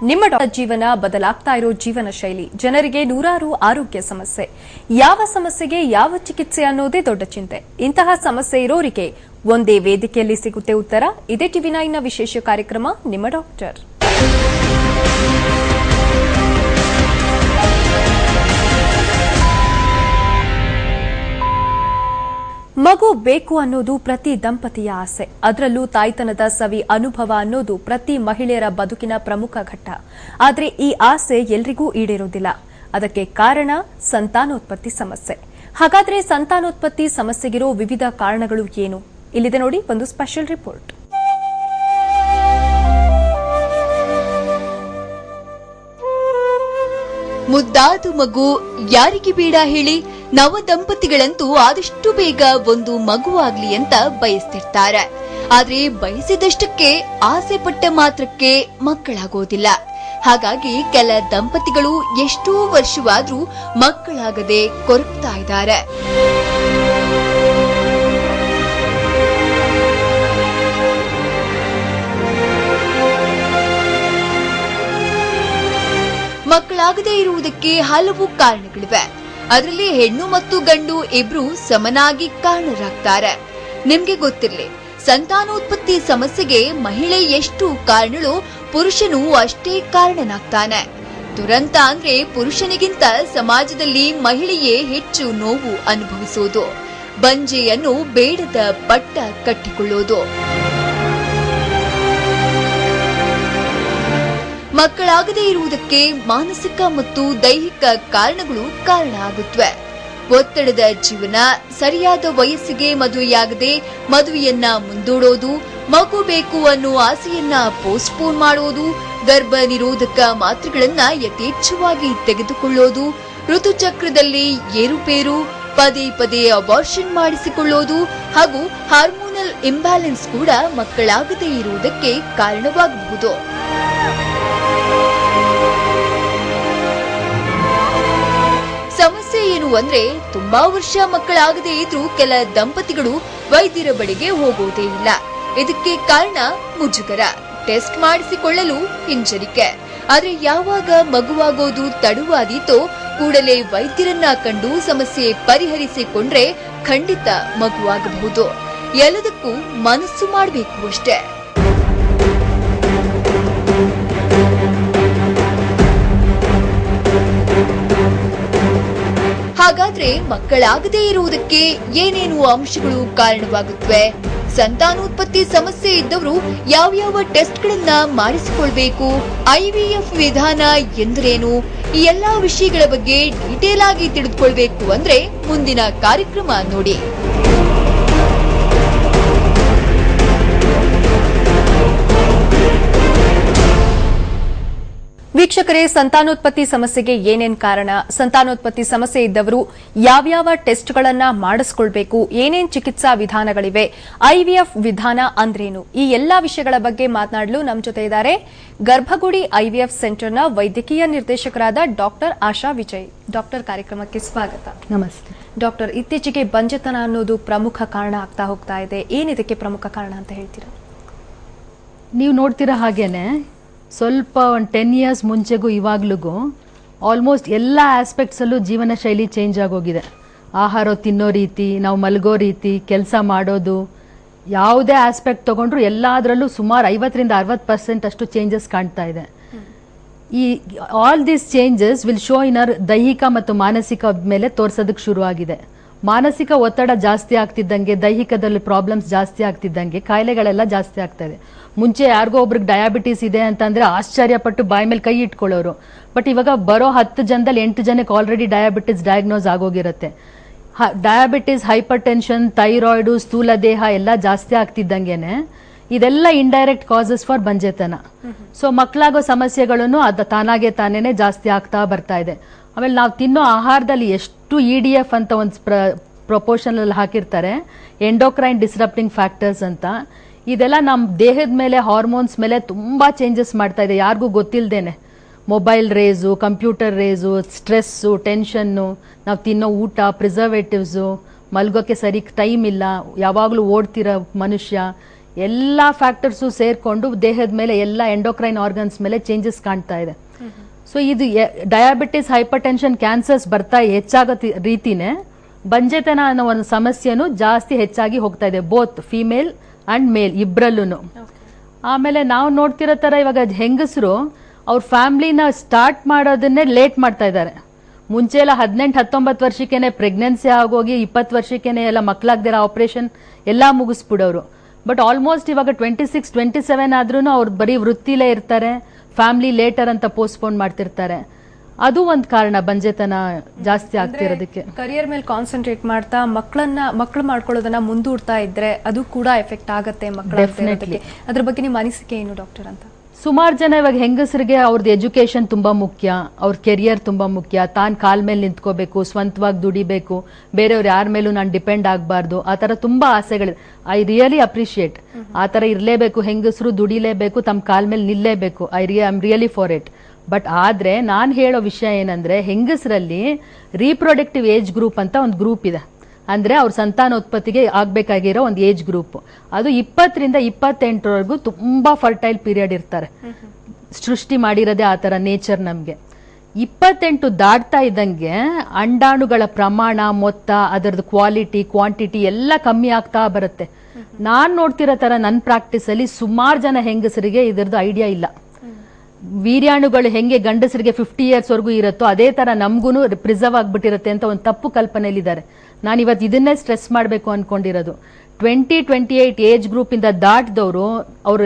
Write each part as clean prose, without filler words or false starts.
ನಿಮ್ಮ ಜೀವನ ಬದಲಾಗ್ತಾ ಇರೋ ಜೀವನ ಶೈಲಿ, ಜನರಿಗೆ ನೂರಾರು ಆರೋಗ್ಯ ಸಮಸ್ಯೆ, ಯಾವ ಸಮಸ್ಯೆಗೆ ಯಾವ ಚಿಕಿತ್ಸೆ ಅನ್ನೋದೇ ದೊಡ್ಡ ಚಿಂತೆ. ಇಂತಹ ಸಮಸ್ಯೆ ಇರೋರಿಗೆ ಒಂದೇ ವೇದಿಕೆಯಲ್ಲಿ ಸಿಗುತ್ತೆ ಉತ್ತರ. ಇದೇ ಟಿವಿ9ನ ವಿಶೇಷ ಕಾರ್ಯಕ್ರಮ ನಿಮ್ಮ ಡಾಕ್ಟರ್. ಮಗು ಬೇಕು ಅನ್ನೋದು ಪ್ರತಿ ದಂಪತಿಯ ಆಸೆ. ಅದರಲ್ಲೂ ತಾಯ್ತನದ ಸವಿ ಅನುಭವ ಅನ್ನೋದು ಪ್ರತಿ ಮಹಿಳೆಯರ ಬದುಕಿನ ಪ್ರಮುಖ ಘಟ್ಟ. ಆದರೆ ಈ ಆಸೆ ಎಲ್ರಿಗೂ ಈಡೇರೋದಿಲ್ಲ. ಅದಕ್ಕೆ ಕಾರಣ ಸಂತಾನೋತ್ಪತ್ತಿ ಸಮಸ್ಯೆ. ಹಾಗಾದ್ರೆ ಸಂತಾನೋತ್ಪತ್ತಿ ಸಮಸ್ಯೆಗಿರೋ ವಿವಿಧ ಕಾರಣಗಳು ಏನು? ಇಲ್ಲಿದೆ ನೋಡಿ ಒಂದು ಸ್ಪೆಷಲ್ ರಿಪೋರ್ಟ್. ಮುದ್ದಾದ ಮಗು ಯಾರಿಗೆ ಬೇಡ ಹೇಳಿ? ನವ ದಂಪತಿಗಳಂತೂ ಆದಷ್ಟು ಬೇಗ ಒಂದು ಮಗುವಾಗ್ಲಿ ಅಂತ ಬಯಸ್ತಿರ್ತಾರೆ. ಆದ್ರೆ ಬಯಸಿದಷ್ಟಕ್ಕೆ ಆಸೆ ಪಟ್ಟ ಮಾತ್ರಕ್ಕೆ ಮಕ್ಕಳಾಗೋದಿಲ್ಲ. ಹಾಗಾಗಿ ಕೆಲ ದಂಪತಿಗಳು ಎಷ್ಟೋ ವರ್ಷವಾದ್ರೂ ಮಕ್ಕಳಾಗದೆ ಕೊರಗ್ತಾ ಇದ್ದಾರೆ. ಮಕ್ಕಳಾಗದೇ ಇರುವುದಕ್ಕೆ ಹಲವು ಕಾರಣಗಳಿವೆ. ಅದರಲ್ಲಿ ಹೆಣ್ಣು ಮತ್ತು ಗಂಡು ಇಬ್ರು ಸಮನಾಗಿ ಕಾರಣರಾಗ್ತಾರೆ. ನಿಮ್ಗೆ ಗೊತ್ತಿರಲಿ, ಸಂತಾನೋತ್ಪತ್ತಿ ಸಮಸ್ಯೆಗೆ ಮಹಿಳೆ ಎಷ್ಟು ಕಾರಣಳು, ಪುರುಷನು ಅಷ್ಟೇ ಕಾರಣನಾಗ್ತಾನೆ. ದುರಂತ ಅಂದ್ರೆ ಪುರುಷನಿಗಿಂತ ಸಮಾಜದಲ್ಲಿ ಮಹಿಳೆಯೇ ಹೆಚ್ಚು ನೋವು ಅನುಭವಿಸೋದು, ಬಂಜೆಯನ್ನು ಬೇಡದ ಪಟ್ಟ ಕಟ್ಟಿಕೊಳ್ಳೋದು. ಮಕ್ಕಳಾಗದೇ ಇರುವುದಕ್ಕೆ ಮಾನಸಿಕ ಮತ್ತು ದೈಹಿಕ ಕಾರಣಗಳು ಕಾರಣ ಆಗುತ್ತವೆ. ಒತ್ತಡದ ಜೀವನ, ಸರಿಯಾದ ವಯಸ್ಸಿಗೆ ಮದುವೆಯಾಗದೆ ಮದುವೆಯನ್ನ ಮುಂದೂಡೋದು, ಮಗು ಬೇಕು ಅನ್ನೋ ಆಸೆಯನ್ನ ಪೋಸ್ಟ್ಪೋನ್ ಮಾಡೋದು, ಗರ್ಭ ನಿರೋಧಕ ಮಾತ್ರೆಗಳನ್ನ ಯಥೇಚ್ಛವಾಗಿ ತೆಗೆದುಕೊಳ್ಳೋದು, ಋತುಚಕ್ರದಲ್ಲಿ ಏರುಪೇರು, ಪದೇ ಪದೇ ಅಬಾರ್ಷನ್ ಮಾಡಿಸಿಕೊಳ್ಳೋದು ಹಾಗೂ ಹಾರ್ಮೋನಲ್ ಇಂಬ್ಯಾಲೆನ್ಸ್ ಕೂಡ ಮಕ್ಕಳಾಗದೇ ಇರುವುದಕ್ಕೆ ಕಾರಣವಾಗಬಹುದು. ಸಮಸ್ಯೆ ಏನು ಅಂದ್ರೆ, ತುಂಬಾ ವರ್ಷ ಮಕ್ಕಳಾಗದೇ ಇದ್ರೂ ಕೆಲ ದಂಪತಿಗಳು ವೈದ್ಯರ ಬಳಿಗೆ ಹೋಗೋದೇ ಇಲ್ಲ. ಇದಕ್ಕೆ ಕಾರಣ ಮುಜುಗರ, ಟೆಸ್ಟ್ ಮಾಡಿಸಿಕೊಳ್ಳಲು ಹಿಂಜರಿಕೆ. ಆದ್ರೆ ಯಾವಾಗ ಮಗುವಾಗೋದು ತಡವಾದೀತೋ ಕೂಡಲೇ ವೈದ್ಯರನ್ನ ಕಂಡು ಸಮಸ್ಯೆ ಪರಿಹರಿಸಿಕೊಂಡ್ರೆ ಖಂಡಿತ ಮಗುವಾಗಬಹುದು. ಎಲ್ಲದಕ್ಕೂ ಮನಸ್ಸು ಮಾಡಬೇಕು ಅಷ್ಟೇ. ಹಾಗಾದ್ರೆ ಮಕ್ಕಳಾಗದೇ ಇರುವುದಕ್ಕೆ ಏನೇನು ಅಂಶಗಳು ಕಾರಣವಾಗುತ್ತವೆ? ಸಂತಾನೋತ್ಪತ್ತಿ ಸಮಸ್ಯೆ ಇದ್ದವರು ಯಾವ್ಯಾವ ಟೆಸ್ಟ್ಗಳನ್ನ ಮಾಡಿಸಿಕೊಳ್ಬೇಕು? IVF ವಿಧಾನ ಎಂದರೇನು? ಈ ಎಲ್ಲಾ ವಿಷಯಗಳ ಬಗ್ಗೆ ಡೀಟೇಲ್ ಆಗಿ ತಿಳಿದುಕೊಳ್ಬೇಕು ಅಂದ್ರೆ ಮುಂದಿನ ಕಾರ್ಯಕ್ರಮ ನೋಡಿ. ವೀಕ್ಷಕರೇ, ಸಂತಾನೋತ್ಪತ್ತಿ ಸಮಸ್ಯೆಗೆ ಏನೇನ್ ಕಾರಣ, ಸಂತಾನೋತ್ಪತ್ತಿ ಸಮಸ್ಯೆ ಇದ್ದವರು ಯಾವ್ಯಾವ ಟೆಸ್ಟ್ಗಳನ್ನ ಮಾಡಿಸಿಕೊಳ್ಬೇಕು, ಏನೇನ್ ಚಿಕಿತ್ಸಾ ವಿಧಾನಗಳಿವೆ, IVF ವಿಧಾನ ಅಂದ್ರೇನು, ಈ ಎಲ್ಲಾ ವಿಷಯಗಳ ಬಗ್ಗೆ ಮಾತನಾಡಲು ನಮ್ಮ ಜೊತೆ ಇದ್ದಾರೆ ಗರ್ಭಗುಡಿ IVF ಸೆಂಟರ್ನ ವೈದ್ಯಕೀಯ ನಿರ್ದೇಶಕರಾದ ಡಾಕ್ಟರ್ ಆಶಾ ವಿಜಯ್. ಡಾಕ್ಟರ್, ಕಾರ್ಯಕ್ರಮಕ್ಕೆ ಸ್ವಾಗತ. ನಮಸ್ತೆ ಡಾಕ್ಟರ್, ಇತ್ತೀಚೆಗೆ ಬಂಜೆತನ ಅನ್ನೋದು ಪ್ರಮುಖ ಕಾರಣ ಆಗ್ತಾ ಹೋಗ್ತಾ ಇದೆ. ಏನಿದಕ್ಕೆ ಪ್ರಮುಖ ಕಾರಣ ಅಂತ ಹೇಳ್ತೀರಾ? ನೀವು ನೋಡ್ತಿರೋ ಹಾಗೇನೆ ಸ್ವಲ್ಪ ಒಂದು 10 ಇಯರ್ಸ್ ಮುಂಚೆಗೂ ಇವಾಗ್ಲಿಗೂ ಆಲ್ಮೋಸ್ಟ್ ಎಲ್ಲ ಆಸ್ಪೆಕ್ಟ್ಸಲ್ಲೂ ಜೀವನ ಶೈಲಿ ಚೇಂಜ್ ಆಗೋಗಿದೆ. ಆಹಾರ ತಿನ್ನೋ ರೀತಿ, ನಾವು ಮಲಗೋ ರೀತಿ, ಕೆಲಸ ಮಾಡೋದು, ಯಾವುದೇ ಆಸ್ಪೆಕ್ಟ್ ತಗೊಂಡ್ರು ಎಲ್ಲದರಲ್ಲೂ ಸುಮಾರು 50ರಿಂದ 60% ಅಷ್ಟು ಚೇಂಜಸ್ ಕಾಣ್ತಾ ಇದೆ. ಈ all these changes will show in our ದೈಹಿಕ ಮತ್ತು ಮಾನಸಿಕ ಮೇಲೆ ತೋರ್ಸೋದಕ್ಕೆ ಶುರು ಆಗಿದೆ. ಮಾನಸಿಕ ಒತ್ತಡ ಜಾಸ್ತಿ ಆಗ್ತಿದ್ದಂಗೆ, ದೈಹಿಕದಲ್ಲಿ ಪ್ರಾಬ್ಲಮ್ಸ್ ಜಾಸ್ತಿ ಆಗ್ತಿದ್ದಂಗೆ ಕಾಯಿಲೆಗಳೆಲ್ಲ ಜಾಸ್ತಿ ಆಗ್ತಾ ಇದೆ. ಮುಂಚೆ ಯಾರಿಗೋ ಒಬ್ರಿಗೆ ಡಯಾಬಿಟಿಸ್ ಇದೆ ಅಂತಂದ್ರೆ ಆಶ್ಚರ್ಯಪಟ್ಟು ಬಾಯಿ ಮೇಲೆ ಕೈ ಇಟ್ಕೊಳ್ಳೋರು. ಬಟ್ ಇವಾಗ ಬರೋ 10 ಜನದಲ್ಲಿ 8 ಜನಕ್ಕೆ ಆಲ್ರೆಡಿ ಡಯಾಬಿಟಿಸ್ ಡಯಾಗ್ನೋಸ್ ಆಗೋಗಿರುತ್ತೆ. ಡಯಾಬಿಟಿಸ್, ಹೈಪರ್ ಟೆನ್ಷನ್, ಥೈರಾಯ್ಡು, ಸ್ಥೂಲ ದೇಹ ಎಲ್ಲ ಜಾಸ್ತಿ ಆಗ್ತಿದ್ದಂಗೆನೆ ಇದೆಲ್ಲ ಇಂಡೈರೆಕ್ಟ್ ಕಾಸಸ್ ಫಾರ್ ಬಂಜೆತನ. ಸೊ ಮಕ್ಕಳಾಗೋ ಸಮಸ್ಯೆಗಳನ್ನು ಅದು ತಾನಾಗೇನೆ ಜಾಸ್ತಿ ಆಗ್ತಾ ಬರ್ತಾ ಇದೆ. ಆಮೇಲೆ ನಾವು ತಿನ್ನೋ ಆಹಾರದಲ್ಲಿ ಎಷ್ಟು EDF ಅಂತ ಒಂದು ಪ್ರಪೋರ್ಷನ್ ಅಲ್ಲಿ ಹಾಕಿರ್ತಾರೆ, ಎಂಡೋಕ್ರೈನ್ ಡಿಸ್ರಪ್ಟಿಂಗ್ ಫ್ಯಾಕ್ಟರ್ಸ್ ಅಂತ. ಇದೆಲ್ಲ ನಮ್ಮ ದೇಹದ ಮೇಲೆ, ಹಾರ್ಮೋನ್ಸ್ ಮೇಲೆ ತುಂಬಾ ಚೇಂಜಸ್ ಮಾಡ್ತಾ ಇದೆ ಯಾರಿಗೂ ಗೊತ್ತಿಲ್ಲದೇನೆ. Mobile rays, computer rays, stress, tension, ನಾವು ತಿನ್ನೋ ಊಟ, ಪ್ರಿಸರ್ವೇಟಿವ್ಸು, ಮಲ್ಗೋಕೆ ಸರಿ ಟೈಮ್ ಇಲ್ಲ, ಯಾವಾಗಲೂ ಓಡ್ತಿರೋ ಮನುಷ್ಯ, ಎಲ್ಲ ಫ್ಯಾಕ್ಟರ್ಸು ಸೇರ್ಕೊಂಡು ದೇಹದ ಮೇಲೆ ಎಲ್ಲ ಎಂಡೋಕ್ರೈನ್ ಆರ್ಗನ್ಸ್ ಮೇಲೆ ಚೇಂಜಸ್ ಕಾಣ್ತಾ ಇದೆ. ಸೊ ಇದು ಡಯಾಬಿಟಿಸ್, ಹೈಪರ್ ಟೆನ್ಷನ್, ಕ್ಯಾನ್ಸರ್ಸ್ ಬರ್ತಾ ಹೆಚ್ಚಾಗೋ ರೀತಿನೇ ಬಂಜೆತನ ಅನ್ನೋ ಒಂದು ಸಮಸ್ಯೆನೂ ಜಾಸ್ತಿ ಹೆಚ್ಚಾಗಿ ಹೋಗ್ತಾ ಇದೆ, ಬೋತ್ ಫಿಮೇಲ್ ಅಂಡ್ ಮೇಲ್ ಇಬ್ರಲ್ಲೂ. ಆಮೇಲೆ ನಾವು ನೋಡ್ತಿರೋ ತರ ಇವಾಗ ಹೆಂಗಸರು ಅವ್ರ ಫ್ಯಾಮಿಲಿನ ಸ್ಟಾರ್ಟ್ ಮಾಡೋದನ್ನೇ ಲೇಟ್ ಮಾಡ್ತಾ ಇದ್ದಾರೆ. ಮುಂಚೆ ಎಲ್ಲ 18-19 ವರ್ಷಕ್ಕೇನೆ ಪ್ರೆಗ್ನೆನ್ಸಿ ಆಗೋಗಿ 20 ವರ್ಷಕ್ಕೇನೆ ಎಲ್ಲ ಮಕ್ಕಳಾಗ್ದಿರೋ ಆಪರೇಷನ್ ಎಲ್ಲ ಮುಗಿಸ್ಬಿಡೋರು. ಬಟ್ ಆಲ್ಮೋಸ್ಟ್ ಇವಾಗ 26-27 ಆದ್ರೂ ಅವ್ರು ಬರೀ ವೃತ್ತಿಲೇ ಇರ್ತಾರೆ, ಫ್ಯಾಮಿಲಿ ಲೇಟರ್ ಅಂತ ಪೋಸ್ಟ್ಪೋನ್ ಮಾಡ್ತಿರ್ತಾರೆ. ಅದು ಒಂದು ಕಾರಣ ಬಂಜೆತನ ಜಾಸ್ತಿ ಆಗ್ತಿರೋದಕ್ಕೆ. ಕರಿಯರ್ ಮೇಲೆ ಕಾನ್ಸಂಟ್ರೇಟ್ ಮಾಡ್ತಾ ಮಕ್ಕಳು ಮಾಡ್ಕೊಳ್ಳೋದನ್ನ ಮುಂದೂಡ್ತಾ ಇದ್ರೆ ಅದು ಕೂಡ ಎಫೆಕ್ಟ್ ಆಗತ್ತೆ ಮಕ್ಕಳ. ಅದ್ರ ಬಗ್ಗೆ ನಿಮ್ಮ ಅನಿಸಿಕೆ ಏನು ಡಾಕ್ಟರ್ ಅಂತ? ಸುಮಾರು ಜನ ಇವಾಗ ಹೆಂಗಸರಿಗೆ ಅವ್ರದ್ದು ಎಜುಕೇಶನ್ ತುಂಬಾ ಮುಖ್ಯ, ಅವ್ರ ಕೆರಿಯರ್ ತುಂಬಾ ಮುಖ್ಯ, ತಾನ್ ಕಾಲ್ ಮೇಲೆ ನಿಂತ್ಕೋಬೇಕು, ಸ್ವಂತವಾಗಿ ದುಡಿಬೇಕು, ಬೇರೆಯವ್ರು ಯಾರ ಮೇಲೂ ನಾನು ಡಿಪೆಂಡ್ ಆಗಬಾರ್ದು, ಆ ತರ ತುಂಬಾ ಆಸೆಗಳಿದೆ. I really appreciate. ಆ ತರ ಇರ್ಲೇಬೇಕು, ಹೆಂಗಸರು ದುಡಿಲೇಬೇಕು, ತಮ್ಮ ಕಾಲ್ ಮೇಲೆ ನಿಲ್ಲೇಬೇಕು. I am really for it. But ಆದ್ರೆ ನಾನು ಹೇಳೋ ವಿಷಯ ಏನಂದ್ರೆ, ಹೆಂಗಸರಲ್ಲಿ ರೀಪ್ರೊಡಕ್ಟಿವ್ ಏಜ್ ಗ್ರೂಪ್ ಅಂತ ಒಂದು ಗ್ರೂಪ್ ಇದೆ. ಅಂದ್ರೆ ಅವ್ರ ಸಂತಾನೋತ್ಪತ್ತಿಗೆ ಆಗ್ಬೇಕಾಗಿರೋ ಒಂದು ಏಜ್ ಗ್ರೂಪ್. ಅದು 20-28 ತುಂಬಾ ಫರ್ಟೈಲ್ ಪೀರಿಯಡ್ ಇರ್ತಾರೆ. ಸೃಷ್ಟಿ ಮಾಡಿರೋದೇ ಆ ತರ ನೇಚರ್ ನಮ್ಗೆ. 28 ದಾಟ್ತಾ ಇದ್ದಂಗೆ ಅಂಡಾಣುಗಳ ಪ್ರಮಾಣ, ಮೊತ್ತ, ಅದರದ್ದು ಕ್ವಾಲಿಟಿ, ಕ್ವಾಂಟಿಟಿ ಎಲ್ಲ ಕಮ್ಮಿ ಆಗ್ತಾ ಬರುತ್ತೆ. ನಾನ್ ನೋಡ್ತಿರೋ ತರ ನನ್ನ ಪ್ರಾಕ್ಟೀಸ್ ಅಲ್ಲಿ ಸುಮಾರು ಜನ ಹೆಂಗಸರಿಗೆ ಇದರದ್ದು ಐಡಿಯಾ ಇಲ್ಲ. ವೀರ್ಯಾಣುಗಳು ಹೆಂಗೆ ಗಂಡಸರಿಗೆ 50 years ವರೆಗೂ ಇರುತ್ತೋ ಅದೇ ತರ ನಮ್ಗೂ ಪ್ರಿಸರ್ವ್ ಆಗ್ಬಿಟ್ಟಿರುತ್ತೆ ಅಂತ ಒಂದು ತಪ್ಪು ಕಲ್ಪನೆಯಲ್ಲಿದ್ದಾರೆ. ನಾನು ಇವತ್ತು ಇದನ್ನೇ ಸ್ಟ್ರೆಸ್ ಮಾಡಬೇಕು ಅನ್ಕೊಂಡಿರೋದು. 20-28 ಏಜ್ ಗ್ರೂಪ್ ಇಂದ ದಾಟ್ದವರು ಅವ್ರ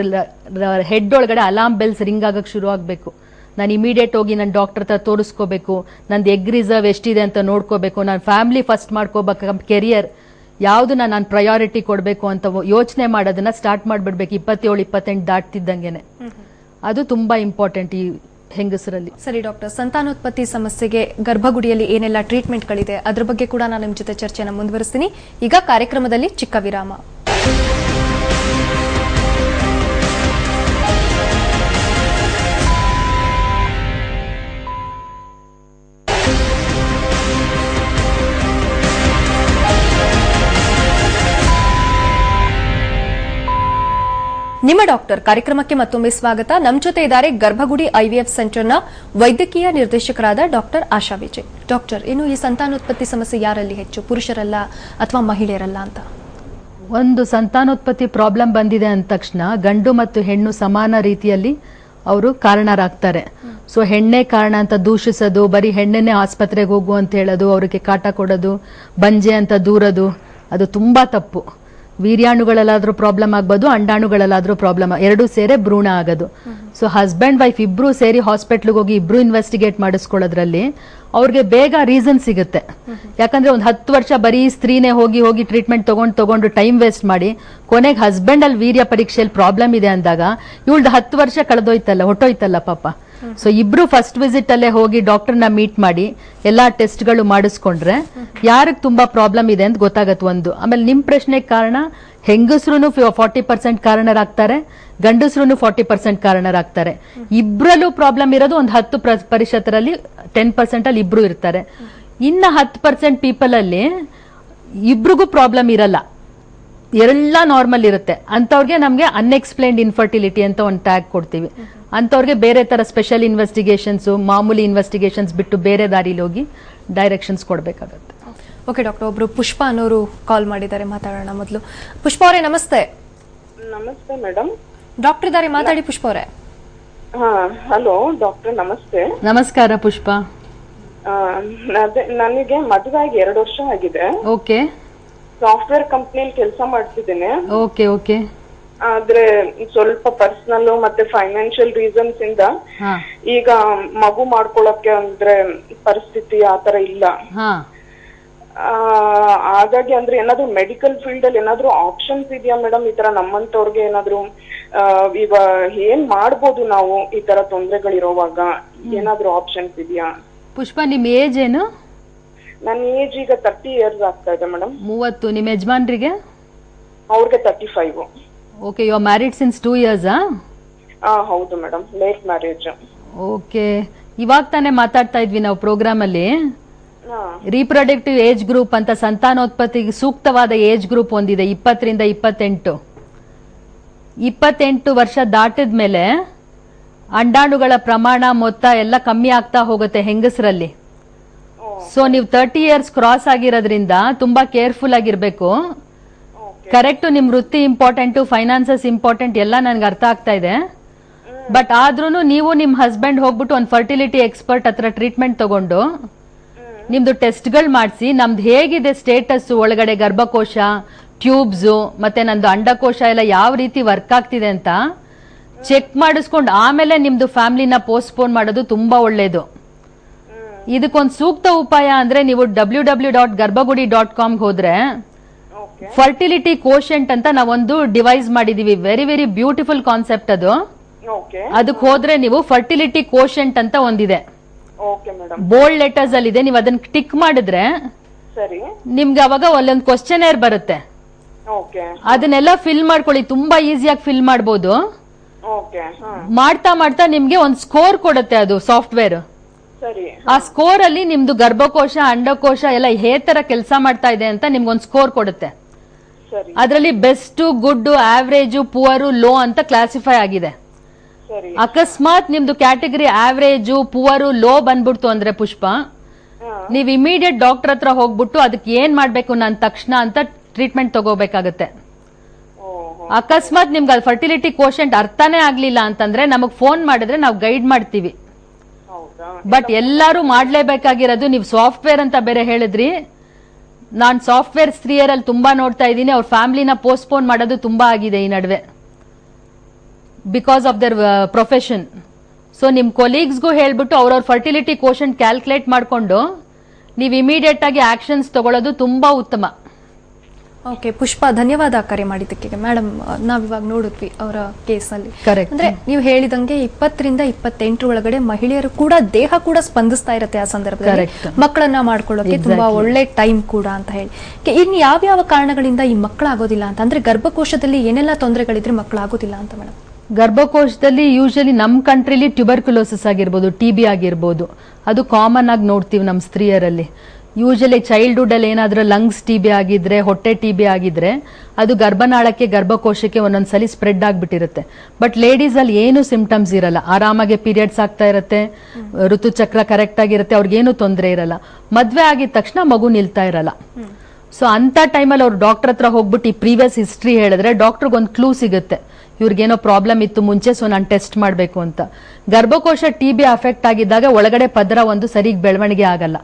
ಹೆಡ್ ಒಳಗಡೆ ಅಲಾರ್ಮ್ ಬೆಲ್ಸ್ ರಿಂಗ್ ಆಗಕ್ಕೆ ಶುರು ಆಗ್ಬೇಕು. ನಾನು ಇಮಿಡಿಯೇಟ್ ಹೋಗಿ ನನ್ನ ಡಾಕ್ಟರ್ ಹತ್ರ ತೋರಿಸ್ಕೋಬೇಕು, ನಂದು ಎಗ್ ರಿಸರ್ವ್ ಎಷ್ಟಿದೆ ಅಂತ ನೋಡ್ಕೋಬೇಕು, ನಾನು ಫ್ಯಾಮಿಲಿ ಫಸ್ಟ್ ಮಾಡ್ಕೋಬೇಕು, ಕೆರಿಯರ್ ಯಾವ್ದನ್ನ ನಾನು ಪ್ರಯಾರಿಟಿ ಕೊಡಬೇಕು ಅಂತ ಯೋಚನೆ ಮಾಡೋದನ್ನ ಸ್ಟಾರ್ಟ್ ಮಾಡ್ಬಿಡ್ಬೇಕು 27-28 ದಾಟ್ತಿದ್ದಂಗೆನೆ. ಅದು ತುಂಬಾ ಇಂಪಾರ್ಟೆಂಟ್ ಈ ಹೆಂಗಸರಲ್ಲಿ. ಸರಿ ಡಾಕ್ಟರ್, ಸಂತಾನೋತ್ಪತ್ತಿ ಸಮಸ್ಯೆಗೆ ಗರ್ಭಗುಡಿಯಲ್ಲಿ ಏನೆಲ್ಲ ಟ್ರೀಟ್ಮೆಂಟ್ಗಳಿದೆ ಅದ್ರ ಬಗ್ಗೆ ಕೂಡ ನಾನು ನಿಮ್ಮ ಜೊತೆ ಚರ್ಚೆನ ಮುಂದುವರಿಸ್ತೀನಿ. ಈಗ ಕಾರ್ಯಕ್ರಮದಲ್ಲಿ ಚಿಕ್ಕ ವಿರಾಮ. ನಿಮ್ಮ ಡಾಕ್ಟರ್ ಕಾರ್ಯಕ್ರಮಕ್ಕೆ ಮತ್ತೊಮ್ಮೆ ಸ್ವಾಗತ. ನಮ್ಮ ಜೊತೆ ಇದ್ದಾರೆ ಗರ್ಭಗುಡಿ IVF ಸೆಂಟರ್ನ ವೈದ್ಯಕೀಯ ನಿರ್ದೇಶಕರಾದ ಡಾಕ್ಟರ್ ಆಶಾ ವಿಜಯ್. ಡಾಕ್ಟರ್, ಇನ್ನು ಈ ಸಂತಾನೋತ್ಪತ್ತಿ ಸಮಸ್ಯೆ ಯಾರಲ್ಲಿ ಹೆಚ್ಚು, ಪುರುಷರಲ್ಲ ಅಥವಾ ಮಹಿಳೆಯರಲ್ಲ ಅಂತ? ಒಂದು ಸಂತಾನೋತ್ಪತ್ತಿ ಪ್ರಾಬ್ಲಮ್ ಬಂದಿದೆ ಅಂದ ತಕ್ಷಣ ಗಂಡು ಮತ್ತು ಹೆಣ್ಣು ಸಮಾನ ರೀತಿಯಲ್ಲಿ ಅವರು ಕಾರಣರಾಗ್ತಾರೆ. ಸೊ ಹೆಣ್ಣೆ ಕಾರಣ ಅಂತ ದೂಷಿಸೋದು, ಬರೀ ಹೆಣ್ಣನ್ನೇ ಆಸ್ಪತ್ರೆಗೆ ಹೋಗು ಅಂತ ಹೇಳೋದು, ಅವ್ರಿಗೆ ಕಾಟ ಕೊಡೋದು, ಬಂಜೆ ಅಂತ ದೂರೋದು, ಅದು ತುಂಬಾ ತಪ್ಪು. ವೀರ್ಯಾಣುಗಳಲ್ಲಾದ್ರೂ ಪ್ರಾಬ್ಲಮ್ ಆಗ್ಬೋದು, ಅಂಡಾಣುಗಳಲ್ಲಾದ್ರೂ ಪ್ರಾಬ್ಲಮ್, ಎರಡೂ ಸೇರಿ ಭ್ರೂಣ ಆಗೋದು. ಸೊ ಹಸ್ಬೆಂಡ್ ವೈಫ್ ಇಬ್ರು ಸೇರಿ ಹಾಸ್ಪಿಟ್ಲ್ಗೆ ಹೋಗಿ ಇಬ್ರು ಇನ್ವೆಸ್ಟಿಗೇಟ್ ಮಾಡಿಸ್ಕೊಳ್ಳೋದ್ರಲ್ಲಿ ಅವ್ರಿಗೆ ಬೇಗ ರೀಸನ್ ಸಿಗುತ್ತೆ. ಯಾಕಂದ್ರೆ ಒಂದು 10 ವರ್ಷ ಬರೀ ಸ್ತ್ರೀನೇ ಹೋಗಿ ಟ್ರೀಟ್ಮೆಂಟ್ ತಗೊಂಡು ಟೈಮ್ ವೇಸ್ಟ್ ಮಾಡಿ ಕೊನೆಗೆ ಹಸ್ಬೆಂಡ್ ಅಲ್ಲಿ ವೀರ್ಯ ಪರೀಕ್ಷೆಯಲ್ಲಿ ಪ್ರಾಬ್ಲಮ್ ಇದೆ ಅಂದಾಗ ಇವಳ್ದು 10 ವರ್ಷ ಹೊಟ್ಟೋಯ್ತಲ್ಲ ಪಾಪ. ಸೊ ಇಬ್ರು ಫಸ್ಟ್ ವಿಸಿಟ್ ಅಲ್ಲೇ ಹೋಗಿ ಡಾಕ್ಟರ್ನ ಮೀಟ್ ಮಾಡಿ ಎಲ್ಲಾ ಟೆಸ್ಟ್ಗಳು ಮಾಡಿಸ್ಕೊಂಡ್ರೆ ಯಾರಿಗೆ ತುಂಬಾ ಪ್ರಾಬ್ಲಮ್ ಇದೆ ಅಂತ ಗೊತ್ತಾಗತ್ತೆ ಒಂದು. ಆಮೇಲೆ ನಿಮ್ ಪ್ರಶ್ನೆಗೆ ಕಾರಣ, ಹೆಂಗಸರು 40% ಕಾರಣರಾಗ್ತಾರೆ, ಗಂಡಸರು 40% ಕಾರಣರಾಗ್ತಾರೆ. ಇಬ್ರಲ್ಲೂ ಪ್ರಾಬ್ಲಮ್ ಇರೋದು ಒಂದು 10% 10% ಅಲ್ಲಿ ಇಬ್ರು ಇರ್ತಾರೆ. ಇನ್ನ 10% ಪೀಪಲ್ ಅಲ್ಲಿ ಇಬ್ರಿಗೂ ಪ್ರಾಬ್ಲಮ್ ಇರಲ್ಲ, ಎಲ್ಲ ನಾರ್ಮಲ್ ಇರುತ್ತೆ. ಅಂತವ್ರಿಗೆ ನಮ್ಗೆ ಅನ್ಎಕ್ಸ್ಪ್ಲೇನ್ಡ್ ಇನ್ಫರ್ಟಿಲಿಟಿ ಅಂತ ಒಂದು ಟ್ಯಾಗ್ ಕೊಡ್ತೀವಿ. ಅಂತವ್ರಿಗೆ ಬೇರೆ ತರ ಸ್ಪೆಷಲ್ ಇನ್ವೆಸ್ಟಿಗೇಷನ್ಸ್, ಮಾಮೂಲಿ ಇನ್ವೆಸ್ಟಿಗೇಷನ್ಸ್ ಬಿಟ್ಟು ಬೇರೆ ದಾರಿಲಿ ಹೋಗಿ ಡೈರೆಕ್ಷನ್ಸ್ ಕೊಡ್ಬೇಕಾಗತ್ತೆ. ಓಕೆ ಡಾಕ್ಟರ್, ಒಬ್ರು ಪುಷ್ಪ ಅನ್ನೋರು ಕಾಲ್ ಮಾಡಿದ್ದಾರೆ, ಮಾತಾಡೋಣ ಮೊದಲು. ಪುಷ್ಪ ಅವರೇ ನಮಸ್ತೆ. ನಮಸ್ತೆ ಮೇಡಮ್. ಡಾಕ್ಟರ್ ಇದ್ದಾರೆ, ಮಾತಾಡಿ ಪುಷ್ಪ ಅವರೇ. ಹಲೋ ಡಾಕ್ಟರ್, ನಮಸ್ತೆ. ನಮಸ್ಕಾರ ಪುಷ್ಪ. ನನಗೆ ಮದುವೆ ಆಗಿ 2 ವರ್ಷ ಆಗಿದೆ. ಓಕೆ. ಸಾಫ್ಟ್ವೇರ್ ಕಂಪ್ನಿಯಲ್ಲಿ ಕೆಲಸ ಮಾಡ್ತಿದ್ದೇನೆ. Okay okay. ಆದ್ರೆ ಸ್ವಲ್ಪ ಪರ್ಸನಲ್ ಮತ್ತೆ ಫೈನಾನ್ಷಿಯಲ್ ರೀಸನ್ಸ್ ಇಂದ ಈಗ ಮಗು ಮಾಡ್ಕೊಳಕ್ಕೆ ಅಂದ್ರೆ ಪರಿಸ್ಥಿತಿ ಆತರ ಇಲ್ಲ. ಹಾಗಾಗಿ ಅಂದ್ರೆ ಏನಾದ್ರು ಮೆಡಿಕಲ್ ಫೀಲ್ಡ್ ಅಲ್ಲಿ ಏನಾದ್ರು ಆಪ್ಷನ್ಸ್ ಇದೆಯಾ ಮೇಡಮ್? ಈ ತರ ನಮ್ಮಂತವ್ರಿಗೆ ಏನಾದ್ರು ಈಗ ಏನ್ ಮಾಡ್ಬೋದು ನಾವು ಈ ತರ ತೊಂದರೆಗಳಿರೋವಾಗ? ಏನಾದ್ರು ಆಪ್ಷನ್ಸ್ ಇದೆಯಾ? ಪುಷ್ಪ, ನಿಮ್ ಏಜ್ ಏನು? ನನ್ನ ಏಜ್ ಈಗ 30 years ಆಗ್ತಾ ಇದೆ ಮೇಡಮ್. 30. ನಿಮ್ ಯಜಮಾನ್ರಿಗೆ? ಅವ್ರಿಗೆ 35. Okay. You are married since 2 years? ಹೌದು ಮೇಡಮ್, ಲೇಟ್ ಮ್ಯಾರೇಜ್. ಓಕೆ. ಇವಾಗ ತಾನೇ ಮಾತಾಡ್ತಾ ಇದ್ವಿ ನಾವು ಪ್ರೋಗ್ರಾಮ್ ಅಲ್ಲಿ, ರೀಪ್ರೊಡಕ್ಟಿವ್ ಏಜ್ ಗ್ರೂಪ್ ಅಂತ ಸಂತಾನೋತ್ಪತ್ತಿಗೆ ಸೂಕ್ತವಾದ ಏಜ್ ಗ್ರೂಪ್ ಒಂದಿದೆ, 20 ರಿಂದ 28. 28 ವರ್ಷ ದಾಟಿದ ಮೇಲೆ ಅಂಡಾಣುಗಳ ಪ್ರಮಾಣ ಮೊತ್ತ ಎಲ್ಲ ಕಮ್ಮಿ ಆಗ್ತಾ ಹೋಗುತ್ತೆ ಹೆಂಗಸರಲ್ಲಿ. ಸೊ ನೀವು 30 ಇಯರ್ಸ್ ಕ್ರಾಸ್ ಆಗಿರೋದ್ರಿಂದ ತುಂಬಾ ಕೇರ್ಫುಲ್ ಆಗಿರ್ಬೇಕು. ಕರೆಕ್ಟ್, ನಿಮ್ ವೃತ್ತಿ ಇಂಪಾರ್ಟೆಂಟ್, ಫೈನಾನ್ಸಸ್ ಇಂಪಾರ್ಟೆಂಟ್ ಎಲ್ಲ ನನ್ಗೆ ಅರ್ಥ ಆಗ್ತಾ ಇದೆ. ಬಟ್ ಆದ್ರೂ ನೀವು ನಿಮ್ ಹಸ್ಬೆಂಡ್ ಹೋಗ್ಬಿಟ್ಟು ಒಂದು ಫರ್ಟಿಲಿಟಿ ಎಕ್ಸ್ಪರ್ಟ್ ಹತ್ರ ಟ್ರೀಟ್ಮೆಂಟ್ ತಗೊಂಡು ನಿಮ್ದು ಟೆಸ್ಟ್ಗಳು ಮಾಡಿಸಿ, ನಮ್ದು ಹೇಗಿದೆ ಸ್ಟೇಟಸ್, ಒಳಗಡೆ ಗರ್ಭಕೋಶ, ಟ್ಯೂಬ್ಸ್ ಮತ್ತೆ ನಂದು ಅಂಡಕೋಶ ಎಲ್ಲ ಯಾವ ರೀತಿ ವರ್ಕ್ ಆಗ್ತಿದೆ ಅಂತ ಚೆಕ್ ಮಾಡಿಸ್ಕೊಂಡು ಆಮೇಲೆ ನಿಮ್ದು ಫ್ಯಾಮಿಲಿನ ಪೋಸ್ಟ್ಪೋನ್ ಮಾಡೋದು ತುಂಬಾ ಒಳ್ಳೇದು. ಇದಕ್ಕೊಂದು ಸೂಕ್ತ ಉಪಾಯ ಅಂದ್ರೆ ನೀವು www.garbagudi.com ಹೋದ್ರೆ ಫರ್ಟಿಲಿಟಿ ಕೋಶೆಂಟ್ ಅಂತ ನಾವೊಂದು ಡಿವೈಸ್ ಮಾಡಿದೀವಿ. ವೆರಿ ವೆರಿ ಬ್ಯೂಟಿಫುಲ್ ಕಾನ್ಸೆಪ್ಟ್ ಅದು. ಅದಕ್ಕೆ ಹೋದ್ರೆ ನೀವು ಫರ್ಟಿಲಿಟಿ ಕೋಶೆಂಟ್ ಅಂತ ಒಂದಿದೆ, ಬೋಲ್ಡ್ ಲೆಟರ್ಸ್ ಅಲ್ಲಿ ಇದೆ. ನೀವು ಅದನ್ನ ಟಿಕ್ ಮಾಡಿದ್ರೆ ನಿಮ್ಗೆ ಅವಾಗ ಒಂದೊಂದು ಕ್ವಶನೇರ್ ಬರುತ್ತೆ. ಅದನ್ನೆಲ್ಲ ಫಿಲ್ ಮಾಡ್ಕೊಳ್ಳಿ, ತುಂಬಾ ಈಸಿಯಾಗಿ ಫಿಲ್ ಮಾಡಬಹುದು. ಮಾಡ್ತಾ ಮಾಡ್ತಾ ನಿಮ್ಗೆ ಒಂದು ಸ್ಕೋರ್ ಕೊಡುತ್ತೆ ಅದು ಸಾಫ್ಟ್ವೇರ್. ಆ ಸ್ಕೋರ್ ಅಲ್ಲಿ ನಿಮ್ದು ಗರ್ಭಕೋಶ, ಅಂಡಕೋಶ ಎಲ್ಲ ಹೇ ತರ ಕೆಲಸ ಮಾಡ್ತಾ ಇದೆ ಅಂತ ನಿಮ್ಗೊಂದು ಸ್ಕೋರ್ ಕೊಡುತ್ತೆ. ಅದರಲ್ಲಿ best, good, average, poor, low ಅಂತ ಕ್ಲಾಸಿಫೈ ಆಗಿದೆ. ಅಕಸ್ಮಾತ್ ನಿಮ್ದು ಕ್ಯಾಟಗರಿ ಆವರೇಜ್, ಪುವರ್, ಲೋ ಬಂದ್ಬಿಡ್ತು ಅಂದ್ರೆ ಪುಷ್ಪ, ನೀವ್ ಇಮಿಡಿಯೇಟ್ ಡಾಕ್ಟರ್ ಹತ್ರ ಹೋಗ್ಬಿಟ್ಟು ಅದಕ್ಕೆ ಏನ್ ಮಾಡ್ಬೇಕು ನಾನು ತಕ್ಷಣ ಅಂತ ಟ್ರೀಟ್ಮೆಂಟ್ ತಗೋಬೇಕಾಗತ್ತೆ. ಅಕಸ್ಮಾತ್ ನಿಮ್ಗೆ ಅದು ಫರ್ಟಿಲಿಟಿ ಕೋಶೆಂಟ್ ಅರ್ಥನೇ ಆಗ್ಲಿಲ್ಲ ಅಂತಂದ್ರೆ ನಮಗ್ ಫೋನ್ ಮಾಡಿದ್ರೆ ನಾವು ಗೈಡ್ ಮಾಡ್ತೀವಿ. ಬಟ್ ಎಲ್ಲರೂ ಮಾಡ್ಲೇಬೇಕಾಗಿರೋದು, ನೀವು ಸಾಫ್ಟ್ವೇರ್ ಅಂತ ಬೇರೆ ಹೇಳಿದ್ರಿ, ನಾನ್ ಸಾಫ್ಟ್ವೇರ್ ಸ್ತ್ರೀಯರಲ್ಲಿ ತುಂಬಾ ನೋಡ್ತಾ ಇದ್ದೀನಿ, ಅವ್ರ ಫ್ಯಾಮಿಲಿನ ಪೋಸ್ಟ್ಪೋನ್ ಮಾಡೋದು ತುಂಬಾ ಆಗಿದೆ ಈ ನಡುವೆ because of there profession. So ನಿಮ್ ಕೊಲೀಗ್ಸ್ಗೂ ಹೇಳ್ಬಿಟ್ಟು ಅವ್ರವ್ರ ಫರ್ಟಿಲಿಟಿ ಕೋಶೆಂಟ್ ಕ್ಯಾಲ್ಕುಲೇಟ್ ಮಾಡ್ಕೊಂಡು ನೀವು ಇಮಿಡಿಯೇಟ್ ಆಗಿ ಆಕ್ಷನ್ಸ್ ತಗೊಳ್ಳೋದು ತುಂಬಾ ಉತ್ತಮ. ಓಕೆ ಪುಷ್ಪ, ಧನ್ಯವಾದ ಕರೆ ಮಾಡಿದ್ದಕ್ಕೆ. ಮೇಡಮ್, ನಾವಿವಾಗ ನೋಡಿದ್ವಿ ಅವರ ಕೇಸಲ್ಲಿ, ಅಂದ್ರೆ ನೀವು ಹೇಳಿದಂಗೆ 20 ರಿಂದ 28 ಒಳಗಡೆ ಮಹಿಳೆಯರು ಕೂಡ ದೇಹ ಕೂಡ ಸ್ಪಂದಿಸ್ತಾ ಇರುತ್ತೆ ಆ ಸಂದರ್ಭದಲ್ಲಿ, ಮಕ್ಕಳನ್ನ ಮಾಡ್ಕೊಳ್ಳೋಕೆ ತುಂಬಾ ಒಳ್ಳೆ ಟೈಮ್ ಕೂಡ ಅಂತ ಹೇಳಿ. ಇನ್ನು ಯಾವ್ಯಾವ ಕಾರಣಗಳಿಂದ ಈ ಮಕ್ಕಳಾಗೋದಿಲ್ಲ ಅಂತ, ಅಂದ್ರೆ ಗರ್ಭಕೋಶದಲ್ಲಿ ಏನೆಲ್ಲ ತೊಂದರೆಗಳಿದ್ರೆ ಮಕ್ಕಳಾಗೋದಿಲ್ಲ ಅಂತ ಮೇಡಮ್? ಗರ್ಭಕೋಶದಲ್ಲಿ ಯೂಶಲಿ ನಮ್ ಕಂಟ್ರಿಲಿ ಟ್ಯೂಬರ್ಕ್ಯುಲೋಸಿಸ್ ಆಗಿರ್ಬೋದು, TB ಆಗಿರ್ಬೋದು, ಅದು ಕಾಮನ್ ಆಗಿ ನೋಡ್ತೀವಿ ನಮ್ಮ ಸ್ತ್ರೀಯರಲ್ಲಿ. ಯೂಶಲಿ ಚೈಲ್ಡ್ಹುಡ್ ಅಲ್ಲಿ ಏನಾದ್ರೂ ಲಂಗ್ಸ್ TB ಆಗಿದ್ರೆ, ಹೊಟ್ಟೆ TB ಆಗಿದ್ರೆ ಅದು ಗರ್ಭನಾಳಕ್ಕೆ, ಗರ್ಭಕೋಶಕ್ಕೆ ಒಂದೊಂದ್ಸಲಿ ಸ್ಪ್ರೆಡ್ ಆಗ್ಬಿಟ್ಟಿರುತ್ತೆ. ಬಟ್ ಲೇಡೀಸ್ ಅಲ್ಲಿ ಏನು ಸಿಂಪ್ಟಮ್ಸ್ ಇರಲ್ಲ, ಆರಾಮಾಗಿ ಪೀರಿಯಡ್ಸ್ ಆಗ್ತಾ ಇರುತ್ತೆ, ಋತುಚಕ್ರ ಕರೆಕ್ಟ್ ಆಗಿರುತ್ತೆ, ಅವ್ರಿಗೇನು ತೊಂದರೆ ಇರಲ್ಲ. ಮದ್ವೆ ಆಗಿದ ತಕ್ಷಣ ಮಗು ನಿಲ್ತಾ ಇರಲ್ಲ. ಸೊ ಅಂತ ಟೈಮಲ್ಲಿ ಅವ್ರು ಡಾಕ್ಟರ್ ಹತ್ರ ಹೋಗ್ಬಿಟ್ಟು ಈ ಪ್ರೀವಿಯಸ್ ಹಿಸ್ಟ್ರಿ ಹೇಳಿದ್ರೆ ಡಾಕ್ಟರ್ಗೆ ಒಂದು ಕ್ಲೂ ಸಿಗುತ್ತೆ, ಇವ್ರಿಗೇನೋ ಪ್ರಾಬ್ಲಮ್ ಇತ್ತು ಮುಂಚೆ, ಸೊ ನಾನು ಟೆಸ್ಟ್ ಮಾಡಬೇಕು ಅಂತ. ಗರ್ಭಕೋಶ TB ಅಫೆಕ್ಟ್ ಆಗಿದ್ದಾಗ ಒಳಗಡೆ ಪದರ ಒಂದು ಸರಿಗ್ ಬೆಳವಣಿಗೆ ಆಗಲ್ಲ,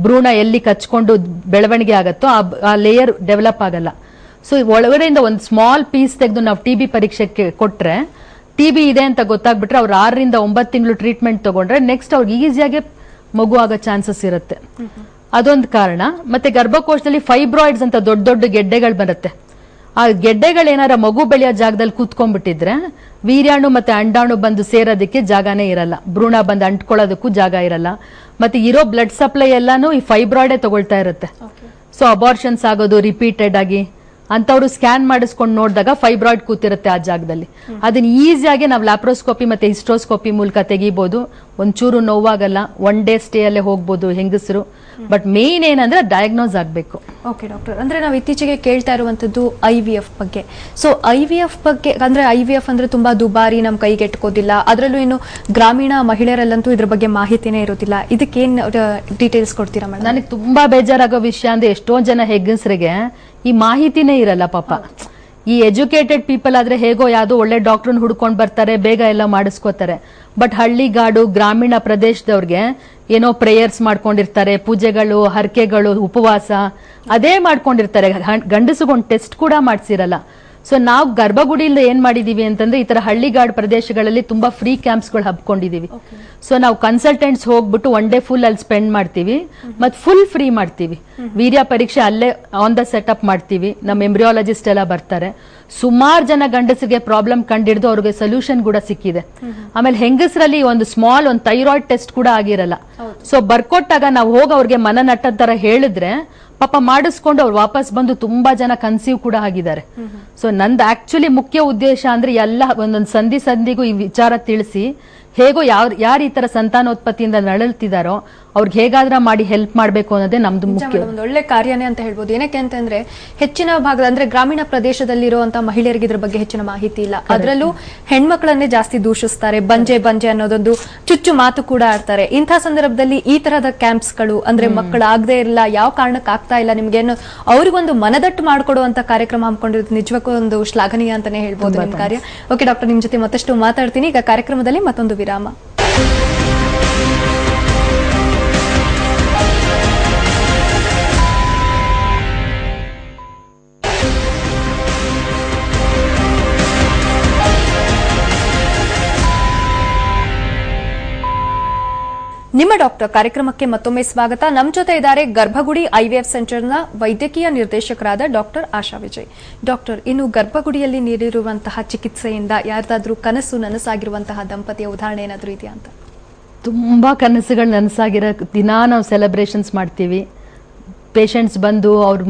ಭ್ರೂಣ ಎಲ್ಲಿ ಕಚ್ಕೊಂಡು ಬೆಳವಣಿಗೆ ಆಗತ್ತೋ ಆ ಲೇಯರ್ ಡೆವಲಪ್ ಆಗಲ್ಲ. ಸೊ ಒಳಗಡೆಯಿಂದ ಒಂದು ಸ್ಮಾಲ್ ಪೀಸ್ ತೆಗೆದು ನಾವು TB ಪರೀಕ್ಷೆಗೆ ಕೊಟ್ರೆ TB ಇದೆ ಅಂತ ಗೊತ್ತಾಗ್ಬಿಟ್ರೆ ಅವ್ರು 6 ರಿಂದ 9 ತಿಂಗಳು ಟ್ರೀಟ್ಮೆಂಟ್ ತಗೊಂಡ್ರೆ ನೆಕ್ಸ್ಟ್ ಅವ್ರಿಗೆ ಈಸಿಯಾಗಿ ಮಗು ಆಗೋ ಚಾನ್ಸಸ್ ಇರುತ್ತೆ. ಅದೊಂದು ಕಾರಣ. ಮತ್ತೆ ಗರ್ಭಕೋಶದಲ್ಲಿ ಫೈಬ್ರಾಯ್ಡ್ಸ್ ಅಂತ ದೊಡ್ಡ ದೊಡ್ಡ ಗೆಡ್ಡೆಗಳು ಬರುತ್ತೆ. ಆ ಗೆಡ್ಡೆಗಳೇನಾರ ಮಗು ಬೆಳೆಯೋ ಜಾಗದಲ್ಲಿ ಕೂತ್ಕೊಂಡ್ಬಿಟ್ಟಿದ್ರೆ ವೀರ್ಯಾಣು ಮತ್ತೆ ಅಂಡಾಣು ಬಂದು ಸೇರೋದಕ್ಕೆ ಜಾಗನೇ ಇರಲ್ಲ, ಭ್ರೂಣ ಬಂದು ಅಂಟ್ಕೊಳ್ಳೋದಕ್ಕೂ ಜಾಗ ಇರಲ್ಲ. ಮತ್ತೆ ಇರೋ ಬ್ಲಡ್ ಸಪ್ಲೈ ಎಲ್ಲಾನು ಈ ಫೈಬ್ರಾಯ್ಡೇ ತಗೊಳ್ತಾ ಇರುತ್ತೆ. ಸೊ ಅಬಾರ್ಷನ್ಸ್ ಆಗೋದು ರಿಪೀಟೆಡ್ ಆಗಿ, ಅಂತವ್ರು ಸ್ಕ್ಯಾನ್ ಮಾಡಿಸ್ಕೊಂಡು ನೋಡಿದಾಗ ಫೈಬ್ರಾಯ್ಡ್ ಕೂತಿರುತ್ತೆ ಆ ಜಾಗದಲ್ಲಿ. ಅದನ್ನ ಈಸಿಯಾಗಿ ನಾವು ಲ್ಯಾಪ್ರೋಸ್ಕೋಪಿ ಮತ್ತೆ ಹಿಸ್ಟ್ರೋಸ್ಕೋಪಿ ಮೂಲಕ ತೆಗಿಬಹುದು. ಒಂಚೂರು ನೋವಾಗಲ್ಲ, 1 ಡೇ ಸ್ಟೇ ಅಲ್ಲೇ ಹೋಗ್ಬೋದು ಹೆಂಗಸರು. ಬಟ್ ಮೇನ್ ಏನಂದ್ರೆ ಡಯಾಗ್ನೋಸ್ ಆಗ್ಬೇಕು. ಓಕೆ ಡಾಕ್ಟರ್, ಅಂದ್ರೆ ನಾವು ಇತ್ತೀಚೆಗೆ ಕೇಳ್ತಾ ಇರುವಂತದ್ದು IVF ಬಗ್ಗೆ. ಸೊ IVF ಬಗ್ಗೆ ಅಂದ್ರೆ IVF ಅಂದ್ರೆ ತುಂಬಾ ದುಬಾರಿ, ನಮ್ ಕೈಗೆ ಎಟ್ಕೋದಿಲ್ಲ, ಅದರಲ್ಲೂ ಇನ್ನು ಗ್ರಾಮೀಣ ಮಹಿಳೆಯರಲ್ಲಂತೂ ಇದ್ರ ಬಗ್ಗೆ ಮಾಹಿತಿನೇ ಇರೋದಿಲ್ಲ. ಇದಕ್ಕೇನ್ ಡೀಟೇಲ್ಸ್ ಕೊಡ್ತೀರಾ ಮೇಡಮ್? ನನಗೆ ತುಂಬಾ ಬೇಜಾರಾಗೋ ವಿಷಯ ಅಂದ್ರೆ ಎಷ್ಟೊಂದ್ ಜನ ಹೆಂಗಸರಿಗೆ ಈ ಮಾಹಿತಿನೇ ಇರಲ್ಲ ಪಾಪ. ಈ ಎಜುಕೇಟೆಡ್ ಪೀಪಲ್ ಆದ್ರೆ ಹೇಗೋ ಯಾವ್ದೋ ಒಳ್ಳೆ ಡಾಕ್ಟರ್ನ ಹುಡ್ಕೊಂಡ್ ಬರ್ತಾರೆ, ಬೇಗ ಎಲ್ಲ ಮಾಡಿಸ್ಕೋತಾರೆ. ಬಟ್ ಹಳ್ಳಿಗಾಡು ಗ್ರಾಮೀಣ ಪ್ರದೇಶದವ್ರಿಗೆ ಏನೋ ಪ್ರೇಯರ್ಸ್ ಮಾಡ್ಕೊಂಡಿರ್ತಾರೆ, ಪೂಜೆಗಳು, ಹರಕೆಗಳು, ಉಪವಾಸ ಅದೇ ಮಾಡ್ಕೊಂಡಿರ್ತಾರೆ, ಗಂಡಸುಗೊಂದು ಟೆಸ್ಟ್ ಕೂಡ ಮಾಡ್ಸಿರಲ್ಲ. ಸೊ ನಾವು ಗರ್ಭಗುಡಿಯಿಂದ ಏನ್ ಮಾಡಿದೀವಿ ಅಂತಂದ್ರೆ ಈ ತರ ಹಳ್ಳಿಗಾಡು ಪ್ರದೇಶಗಳಲ್ಲಿ ತುಂಬಾ ಫ್ರೀ ಕ್ಯಾಂಪ್ಸ್ಗಳು ಹಬ್ಕೊಂಡಿದೀವಿ. ಸೊ ನಾವು ಕನ್ಸಲ್ಟೆಂಟ್ಸ್ ಹೋಗ್ಬಿಟ್ಟು 1 ಡೇ ಫುಲ್ ಅಲ್ಲಿ ಸ್ಪೆಂಡ್ ಮಾಡ್ತೀವಿ, ಮತ್ತೆ ಫುಲ್ ಫ್ರೀ ಮಾಡ್ತೀವಿ. ವೀರ್ಯ ಪರೀಕ್ಷೆ ಅಲ್ಲೇ ಆನ್ ದ ಸೆಟಪ್ ಮಾಡ್ತೀವಿ, ನಮ್ಮ ಎಂಬ್ರಿಯಾಲಜಿಸ್ಟ್ ಎಲ್ಲ ಬರ್ತಾರೆ. ಸುಮಾರು ಜನ ಗಂಡಸರಿಗೆ ಪ್ರಾಬ್ಲಮ್ ಕಂಡಿಡ್ದು ಅವ್ರಿಗೆ ಸೊಲ್ಯೂಷನ್ ಕೂಡ ಸಿಕ್ಕಿದೆ. ಆಮೇಲೆ ಹೆಂಗಸರಲ್ಲಿ ಒಂದು ಸ್ಮಾಲ್ ಒಂದು ಥೈರಾಯ್ಡ್ ಟೆಸ್ಟ್ ಕೂಡ ಆಗಿರಲ್ಲ. ಸೊ ಬರ್ಕೊಟ್ಟಾಗ ನಾವು ಹೋಗಿ ಅವ್ರಿಗೆ ಮನನಟ್ಟ ತರ ಹೇಳಿದ್ರೆ ಪಾಪ ಮಾಡಿಸ್ಕೊಂಡು ಅವ್ರು ವಾಪಸ್ ಬಂದು ತುಂಬಾ ಜನ ಕನ್ಸೀವ್ ಕೂಡ ಆಗಿದ್ದಾರೆ. ಸೊ ನಂದು ಆಕ್ಚುಲಿ ಮುಖ್ಯ ಉದ್ದೇಶ ಅಂದ್ರೆ ಎಲ್ಲ ಒಂದೊಂದು ಸಂಧಿಗೂ ಈ ವಿಚಾರ ತಿಳಿಸಿ, ಹೇಗೋ ಯಾರು ಈ ತರ ಸಂತಾನೋತ್ಪತ್ತಿಯಿಂದ ನರಳುತ್ತಿದ್ದಾರೋ ಅವ್ರಿಗೆ ಹೇಗಾದ್ರೂ ಮಾಡಿ ಹೆಲ್ಪ್ ಮಾಡಬೇಕು ಅನ್ನೋದೇ ನಮ್ದು ಮುಖ್ಯ. ಒಂದು ಒಳ್ಳೆ ಕಾರ್ಯನೇ ಅಂತ ಹೇಳ್ಬೋದು. ಏನಕ್ಕೆ ಅಂತಂದ್ರೆ ಹೆಚ್ಚಿನ ಭಾಗದ ಅಂದ್ರೆ ಗ್ರಾಮೀಣ ಪ್ರದೇಶದಲ್ಲಿರುವಂತಹ ಮಹಿಳೆಯರಿಗೆ ಇದ್ರ ಬಗ್ಗೆ ಹೆಚ್ಚಿನ ಮಾಹಿತಿ ಇಲ್ಲ. ಅದರಲ್ಲೂ ಹೆಣ್ಮಕ್ಳನ್ನೇ ಜಾಸ್ತಿ ದೂಷಿಸ್ತಾರೆ, ಬಂಜೆ ಅನ್ನೋದೊಂದು ಚುಚ್ಚು ಮಾತು ಕೂಡ ಆಡ್ತಾರೆ. ಇಂಥ ಸಂದರ್ಭದಲ್ಲಿ ಈ ತರಹದ ಕ್ಯಾಂಪ್ಸ್ಗಳು ಅಂದ್ರೆ ಮಕ್ಕಳಾಗದೇ ಇಲ್ಲ, ಯಾವ ಕಾರಣಕ್ಕೆ ಆಗ್ತಾ ಇಲ್ಲ ನಿಮ್ಗೆ ಅವ್ರಿಗೊಂದು ಮನದಟ್ಟು ಮಾಡ್ಕೊಡುವಂತ ಕಾರ್ಯಕ್ರಮ ಹಮ್ಮಿಕೊಂಡಿರೋದು ನಿಜಕ್ಕೂ ಒಂದು ಶ್ಲಾಘನೀಯ ಅಂತಾನೆ ಹೇಳ್ಬೋದು ನಿಮ್ ಕಾರ್ಯ. ಓಕೆ ಡಾಕ್ಟರ್, ನಿಮ್ ಜೊತೆ ಮತ್ತಷ್ಟು ಮಾತಾಡ್ತೀನಿ. ಈಗ ಕಾರ್ಯಕ್ರಮದಲ್ಲಿ ಮತ್ತೊಂದು ವಿರಾಮ. ನಿಮ್ಮ ಡಾಕ್ಟರ್ ಕಾರ್ಯಕ್ರಮಕ್ಕೆ ಮತ್ತೊಮ್ಮೆ ಸ್ವಾಗತ. ನಮ್ಮ ಜೊತೆ ಇದ್ದಾರೆ ಗರ್ಭಗುಡಿ IVF ಸೆಂಟರ್ನ ವೈದ್ಯಕೀಯ ನಿರ್ದೇಶಕರಾದ ಡಾಕ್ಟರ್ ಆಶಾ ವಿಜಯ್. ಡಾಕ್ಟರ್, ಇನ್ನು ಗರ್ಭಗುಡಿಯಲ್ಲಿ ನೀಡಿರುವಂತಹ ಚಿಕಿತ್ಸೆಯಿಂದ ಯಾರ್ದಾದ್ರೂ ಕನಸು ನನಸಾಗಿರುವಂತಹ ದಂಪತಿಯ ಉದಾಹರಣೆ ಏನಾದ್ರೂ ಇದೆಯಾ ಅಂತ? ತುಂಬಾ ಕನಸುಗಳು ನನಸಾಗಿರೋ ದಿನ ನಾವು ಸೆಲೆಬ್ರೇಷನ್ಸ್ ಮಾಡ್ತೀವಿ. ಪೇಷಂಟ್ಸ್ ಬಂದು ಅವ್ರ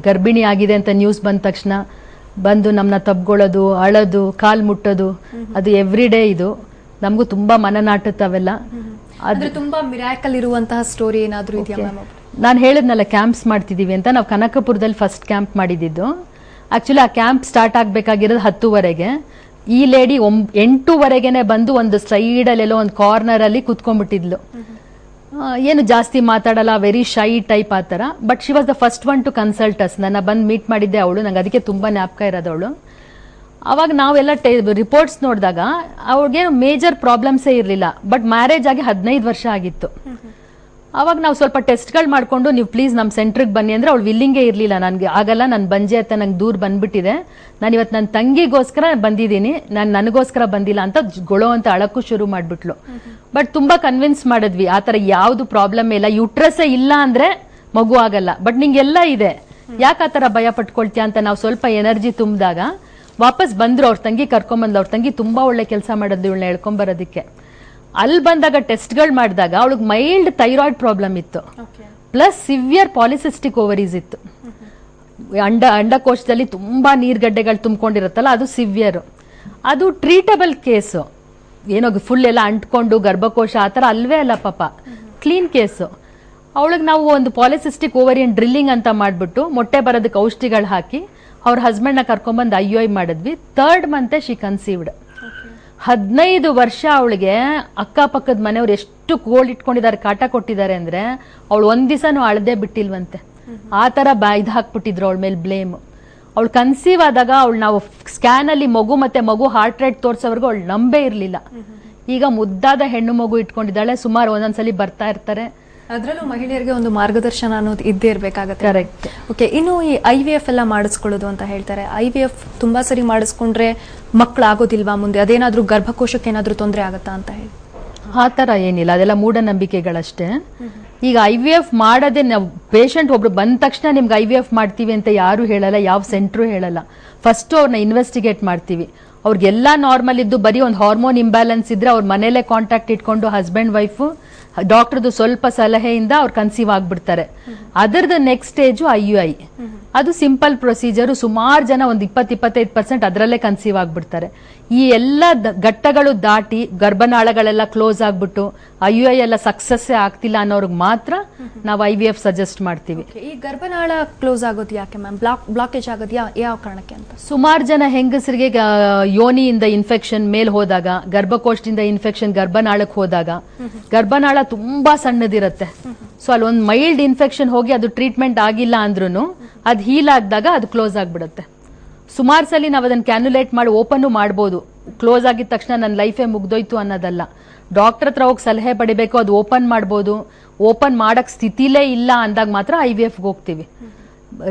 ಗರ್ಭಿಣಿ ಆಗಿದೆ ಅಂತ ನ್ಯೂಸ್ ಬಂದ ತಕ್ಷಣ ಬಂದು ನಮ್ಮನ್ನ ತಬ್ಕೊಳ್ಳೋದು, ಅಳೋದು, ಕಾಲ್ ಮುಟ್ಟೋದು, ಅದು ಎವ್ರಿ ಡೇ. ಇದು ನಮಗೂ ತುಂಬಾ ಮನನಾಟುತ್ತವೆಲ್ಲ. ಅಂದ್ರೆ ತುಂಬಾ ಮಿರಾಕಲ್ ಇರುವಂತಹ ಸ್ಟೋರಿ ಏನಾದ್ರೂ ಇದೆಯಾ ಮ್ಯಾಮ್? ನಾನು ಹೇಳಿದ್ನಲ್ಲ ಕ್ಯಾಂಪ್ಸ್ ಮಾಡ್ತಿದೀವಿ ಅಂತ. ನಾವು ಕನಕಪುರದಲ್ಲಿ ಫಸ್ಟ್ ಕ್ಯಾಂಪ್ ಮಾಡಿದ್ದು. ಆಕ್ಚುಲಿ ಆ ಕ್ಯಾಂಪ್ ಸ್ಟಾರ್ಟ್ ಆಗ್ಬೇಕಾಗಿರೋದು 10:00. ಈ ಲೇಡಿ 8:00 ಬಂದು ಒಂದು ಸೈಡಲ್ಲಿ ಎಲ್ಲೋ ಒಂದು ಕಾರ್ನರ್ ಅಲ್ಲಿ ಕುತ್ಕೊಂಡ್ಬಿಟ್ಟಿದ್ಲು. ಏನು ಜಾಸ್ತಿ ಮಾತಾಡಲ್ಲ, ವೆರಿ ಶೈ ಟೈಪ್ ಆ ಥರ. But she was the first one to consult us. ನನ್ನ ಬಂದು ಮೀಟ್ ಮಾಡಿದ್ದೆ ಅವಳು. ನಂಗೆ ಅದಕ್ಕೆ ತುಂಬಾ ಜ್ಞಾಪಕ ಇರೋದವಳು. ಅವಾಗ ನಾವೆಲ್ಲ ರಿಪೋರ್ಟ್ಸ್ ನೋಡಿದಾಗ ಅವ್ರಿಗೇನು ಮೇಜರ್ ಪ್ರಾಬ್ಲಮ್ಸೇ ಇರಲಿಲ್ಲ. ಬಟ್ ಮ್ಯಾರೇಜ್ ಆಗಿ 15 ವರ್ಷ ಆಗಿತ್ತು. ಅವಾಗ ನಾವು ಸ್ವಲ್ಪ ಟೆಸ್ಟ್ಗಳು ಮಾಡ್ಕೊಂಡು ನೀವು ಪ್ಲೀಸ್ ನಮ್ಮ ಸೆಂಟ್ರಿಗೆ ಬನ್ನಿ ಅಂದ್ರೆ ಅವಳು ವಿಲ್ಲಿಂಗೇ ಇರಲಿಲ್ಲ. ನನಗೆ ಆಗಲ್ಲ, ನಾನು ಬಂಜೆ ಅಂತ ನಂಗೆ ದೂರ ಬಂದ್ಬಿಟ್ಟಿದೆ, ನಾನು ಇವತ್ತು ನನ್ನ ತಂಗಿಗೋಸ್ಕರ ಬಂದಿದ್ದೀನಿ, ನಾನು ನನಗೋಸ್ಕರ ಬಂದಿಲ್ಲ ಅಂತ ಗೊಳೋ ಅಂತ ಅಳಕ್ಕೂ ಶುರು ಮಾಡಿಬಿಟ್ಲು. ಬಟ್ ತುಂಬಾ ಕನ್ವಿನ್ಸ್ ಮಾಡಿದ್ವಿ ಆ ಥರ ಯಾವುದು ಪ್ರಾಬ್ಲಮ್ ಇಲ್ಲ, ಯೂಟ್ರಸ್ಸೇ ಇಲ್ಲ ಅಂದ್ರೆ ಮಗು ಆಗಲ್ಲ, ಬಟ್ ನಿಂಗೆಲ್ಲ ಇದೆ, ಯಾಕೆ ಆ ಥರ ಭಯ ಪಟ್ಕೊಳ್ತೀಯ ಅಂತ ನಾವು ಸ್ವಲ್ಪ ಎನರ್ಜಿ ತುಂಬಿದಾಗ ವಾಪಸ್ ಬಂದ್ರು. ಅವ್ರ ತಂಗಿ ಕರ್ಕೊಂಬಂದು, ಅವ್ರ ತಂಗಿ ತುಂಬಾ ಒಳ್ಳೆ ಕೆಲಸ ಮಾಡೋದು ಇವಳನ್ನ ಹೇಳ್ಕೊಂಬರೋದಕ್ಕೆ. ಅಲ್ಲಿ ಬಂದಾಗ ಟೆಸ್ಟ್ಗಳು ಮಾಡಿದಾಗ ಅವಳಿಗೆ ಮೈಲ್ಡ್ ಥೈರಾಯ್ಡ್ ಪ್ರಾಬ್ಲಮ್ ಇತ್ತು, ಪ್ಲಸ್ ಸಿವಿಯರ್ ಪಾಲಿಸಿಸ್ಟಿಕ್ ಓವರೀಸ್ ಇತ್ತು. ಅಂಡಕೋಶದಲ್ಲಿ ತುಂಬಾ ನೀರ್ಗಡ್ಡೆಗಳು ತುಂಬಿಕೊಂಡಿರುತ್ತಲ್ಲ, ಅದು ಸಿವಿಯರ್. ಅದು ಟ್ರೀಟಬಲ್ ಕೇಸು. ಏನೋ ಫುಲ್ ಎಲ್ಲ ಅಂಟ್ಕೊಂಡು ಗರ್ಭಕೋಶ ಆ ಥರ ಅಲ್ವೇ ಅಲ್ಲ ಪಾಪ, ಕ್ಲೀನ್ ಕೇಸು. ಅವಳಿಗೆ ನಾವು ಒಂದು ಪಾಲಿಸಿಸ್ಟಿಕ್ ಓವರಿಯನ್ ಡ್ರಿಲ್ಲಿಂಗ್ ಅಂತ ಮಾಡಿಬಿಟ್ಟು ಮೊಟ್ಟೆ ಬರೋದಕ್ಕೆ ಔಷಧಿಗಳು ಹಾಕಿ ಅವ್ರ ಹಸ್ಬೆಂಡ್ನ ಕರ್ಕೊಂಡ್ಬಂದು IUI ಮಾಡಿದ್ವಿ. 3rd month she conceived. 15 ವರ್ಷ ಅವಳಿಗೆ ಅಕ್ಕಪಕ್ಕದ ಮನೆಯವ್ರು ಎಷ್ಟು ಕೋಲ್ಡ್ ಇಟ್ಕೊಂಡಿದ್ದಾರೆ, ಕಾಟ ಕೊಟ್ಟಿದ್ದಾರೆ ಅಂದ್ರೆ ಅವಳು ಒಂದ್ ದಿವಸನೂ ಅಳದೆ ಬಿಟ್ಟಿಲ್ವಂತೆ. ಆ ತರ ಇದು ಹಾಕ್ಬಿಟ್ಟಿದ್ರು ಅವಳ ಮೇಲೆ ಬ್ಲೇಮ್. ಅವಳು ಕನ್ಸೀವ್ ಆದಾಗ ಅವಳು ನಾವು ಸ್ಕ್ಯಾನ್ ಅಲ್ಲಿ ಮಗು ಹಾರ್ಟ್ ರೇಟ್ ತೋರ್ಸೋವರೆಗೂ ಅವಳು ನಂಬೇ ಇರ್ಲಿಲ್ಲ. ಈಗ ಮುದ್ದಾದ ಹೆಣ್ಣು ಮಗು ಇಟ್ಕೊಂಡಿದ್ದಾಳೆ. ಸುಮಾರು ಒಂದೊಂದ್ಸಲಿ ಬರ್ತಾ ಇರ್ತಾರೆ. ಅದರಲ್ಲೂ ಮಹಿಳೆಯರಿಗೆ ಒಂದು ಮಾರ್ಗದರ್ಶನ ಅನ್ನೋದು ಇದ್ದೇ ಇರಬೇಕಾಗತ್ತೆ. ಕರೆಕ್ಟ್. ಓಕೆ, ಇನ್ನು ಈ IVF ಎಲ್ಲ ಮಾಡಿಸ್ಕೊಳ್ಳೋದು ಅಂತ ಹೇಳ್ತಾರೆ. IVF ತುಂಬಾ ಸರಿ ಮಾಡಿಸ್ಕೊಂಡ್ರೆ ಮಕ್ಕಳಾಗೋದಿಲ್ವಾ ಮುಂದೆ? ಅದೇನಾದ್ರೂ ಗರ್ಭಕೋಶಕ್ಕೆ ಏನಾದ್ರೂ ತೊಂದರೆ ಆಗತ್ತಾ ಅಂತ ಹೇಳಿ? ಆ ಥರ ಏನಿಲ್ಲ, ಅದೆಲ್ಲ ಮೂಢನಂಬಿಕೆಗಳಷ್ಟೇ. ಈಗ IVF ಮಾಡೋದೇ, ನಾವು ಪೇಷಂಟ್ ಒಬ್ರು ಬಂದ ತಕ್ಷಣ ನಿಮ್ಗೆ IVF ಮಾಡ್ತೀವಿ ಅಂತ ಯಾರು ಹೇಳಲ್ಲ, ಯಾವ ಸೆಂಟ್ರು ಹೇಳಲ್ಲ. ಫಸ್ಟ್ ಅವ್ರನ್ನ ಇನ್ವೆಸ್ಟಿಗೇಟ್ ಮಾಡ್ತೀವಿ. ಅವ್ರಿಗೆಲ್ಲ ನಾರ್ಮಲ್ ಇದ್ದು ಬರೀ ಒಂದು ಹಾರ್ಮೋನ್ ಇಂಬ್ಯಾಲೆನ್ಸ್ ಇದ್ರೆ ಅವ್ರ ಮನೇಲೆ ಕಾಂಟ್ಯಾಕ್ಟ್ ಇಟ್ಕೊಂಡು ಹಸ್ಬೆಂಡ್ ವೈಫು ಡಾಕ್ಟರ್ದು ಸ್ವಲ್ಪ ಸಲಹೆಯಿಂದ ಅವ್ರು ಕನ್ಸೀವ್ ಆಗ್ಬಿಡ್ತಾರೆ. ಅದರದ್ದು ನೆಕ್ಸ್ಟ್ ಸ್ಟೇಜು IUI. ಅದು ಸಿಂಪಲ್ ಪ್ರೊಸೀಜರು. ಸುಮಾರು ಜನ ಒಂದು 20-25% ಅದರಲ್ಲೇ ಕನ್ಸೀವ್ ಆಗ್ಬಿಡ್ತಾರೆ. ಈ ಎಲ್ಲ ಘಟ್ಟಗಳು ದಾಟಿ ಗರ್ಭನಾಳಗಳೆಲ್ಲ ಕ್ಲೋಸ್ ಆಗ್ಬಿಟ್ಟು IUI ಎಲ್ಲ ಸಕ್ಸಸ್ ಆಗ್ತಿಲ್ಲ ಅನ್ನೋರ್ಗೆ ಮಾತ್ರ ನಾವು IVF ಸಜೆಸ್ಟ್ ಮಾಡ್ತೀವಿ. ಈ ಗರ್ಭನಾಳ ಕ್ಲೋಸ್ ಆಗೋದು ಯಾಕೆ ಮ್ಯಾಮ್? ಬ್ಲಾಕೇಜ್ ಆಗೋದು ಯಾವ ಕಾರಣಕ್ಕೆ ಅಂತ? ಸುಮಾರು ಜನ ಹೆಂಗಸರಿಗೆ ಯೋನಿಯಿಂದ ಇನ್ಫೆಕ್ಷನ್ ಮೇಲ್ ಹೋದಾಗ, ಗರ್ಭಕೋಶದಿಂದ ಇನ್ಫೆಕ್ಷನ್ ಗರ್ಭನಾಳಕ್ಕೆ ಹೋದಾಗ, ಗರ್ಭನಾಳ ತುಂಬಾ ಸಣ್ಣದಿರುತ್ತೆ. ಸೊ ಅಲ್ಲಿ ಒಂದು ಮೈಲ್ಡ್ ಇನ್ಫೆಕ್ಷನ್ ಹೋಗಿ ಅದು ಟ್ರೀಟ್ಮೆಂಟ್ ಆಗಿಲ್ಲ ಅಂದ್ರೂ ಅದು ಹೀಲ್ ಆಗಿದಾಗ ಅದು ಕ್ಲೋಸ್ ಆಗ್ಬಿಡುತ್ತೆ. ಸುಮಾರು ಸಲ ನಾವು ಅದನ್ನ ಕ್ಯಾನ್ಯುಲೇಟ್ ಮಾಡಿ ಓಪನ್ ಮಾಡ್ಬೋದು. ಕ್ಲೋಸ್ ಆಗಿದ ತಕ್ಷಣ ನನ್ನ ಲೈಫೇ ಮುಗ್ದೋಯ್ತು ಅನ್ನೋದಲ್ಲ. ಡಾಕ್ಟರ್ ಹತ್ರ ಹೋಗಿ ಸಲಹೆ ಪಡಿಬೇಕು. ಅದು ಓಪನ್ ಮಾಡ್ಬೋದು. ಓಪನ್ ಮಾಡಕ್ ಸ್ಥಿತಿಲೇ ಇಲ್ಲ ಅಂದಾಗ ಮಾತ್ರ IVFಗೆ ಹೋಗ್ತೀವಿ.